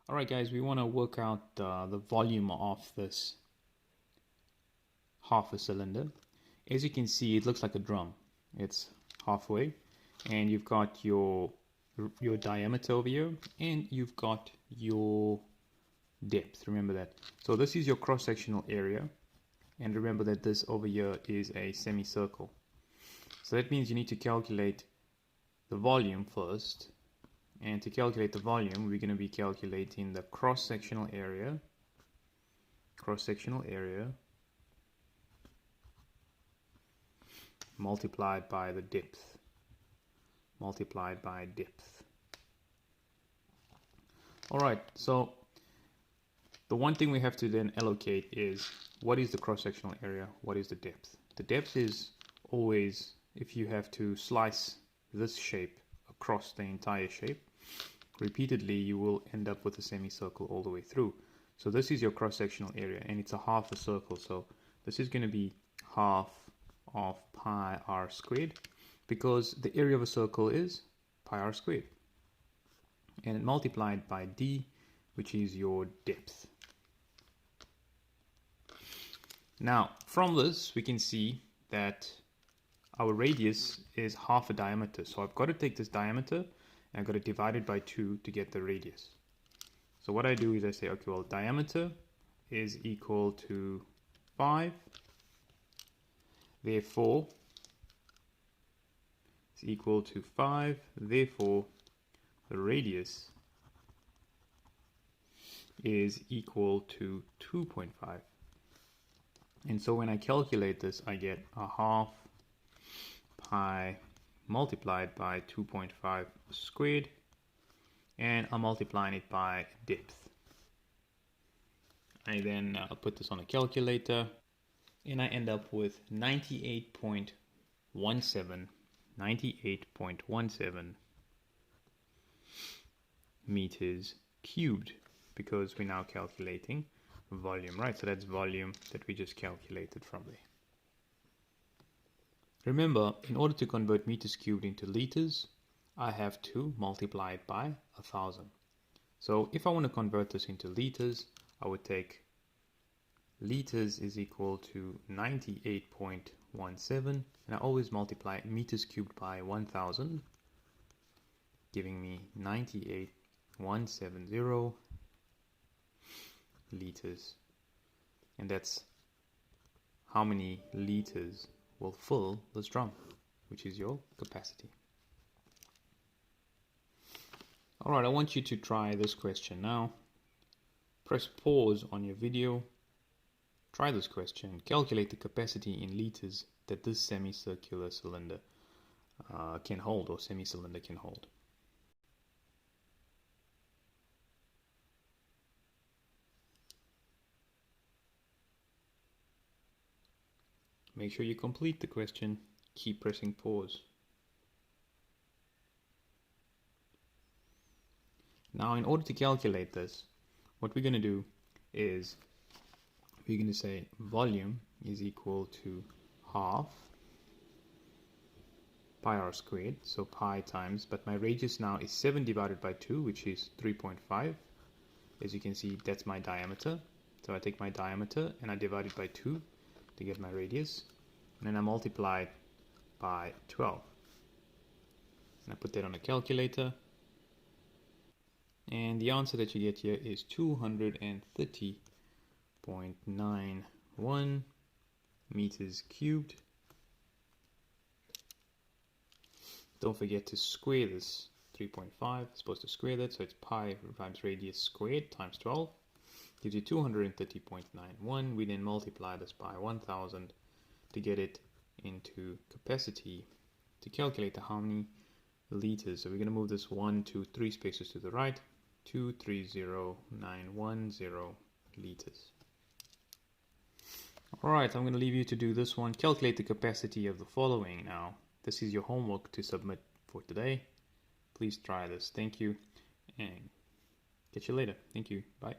Alright guys, we want to work out the volume of this half a cylinder. As you can see, it looks like a drum. It's halfway, and you've got your diameter over here, and you've got your depth. Remember that. So this is your cross-sectional area, and remember that this over here is a semicircle. So that means you need to calculate the volume first. And to calculate the volume, we're going to be calculating the cross-sectional area, multiplied by the depth, Alright, so the one thing we have to then allocate is what is the cross-sectional area, what is the depth. The depth is always, if you have to slice this shape across the entire shape, repeatedly, you will end up with a semicircle all the way through. So this is your cross-sectional area, and it's a half a circle. So this is going to be half of pi r squared, because the area of a circle is pi r squared. And it multiplied by d, which is your depth. Now, from this, we can see that our radius is half a diameter. So I've got to take this diameter, and I've got to divide it by 2 to get the radius. So what I do is I say, okay, well, diameter is equal to 5. Therefore, it's equal to 5. Therefore, the radius is equal to 2.5. And so when I calculate this, I get a half pi multiplied by 2.5 squared, and I'm multiplying it by depth. I then put this on a calculator, and I end up with 98.17 meters cubed, because we're now calculating volume, right? So that's volume that we just calculated from there. Remember, in order to convert meters cubed into liters, I have to multiply it by 1,000. So if I want to convert this into liters, I would take liters is equal to 98.17, and I always multiply meters cubed by 1,000, giving me 98.170 liters. And that's how many liters will fill this drum, which is your capacity. Alright, I want you to try this question now. Press pause on your video. Try this question. Calculate the capacity in liters that this semicircular cylinder can hold, or semi-cylinder can hold. Make sure you complete the question. Keep pressing pause. Now, in order to calculate this, what we're going to do is we're going to say volume is equal to half pi r squared, so pi times, but my radius now is 7 divided by 2, which is 3.5. As you can see, that's my diameter. So I take my diameter and I divide it by 2 to get my radius, and then I multiply it by 12. And I put that on a calculator, and the answer that you get here is 230.91 meters cubed. Don't forget to square this 3.5. It's supposed to square that, so it's pi times radius squared times 12. Gives you 230.91. We then multiply this by 1,000 to get it into capacity, to calculate how many liters. So we're going to move this 1, 2, 3 spaces to the right. 230,910 liters. Alright, I'm going to leave you to do this one. Calculate the capacity of the following now. This is your homework to submit for today. Please try this. Thank you, and catch you later. Thank you. Bye.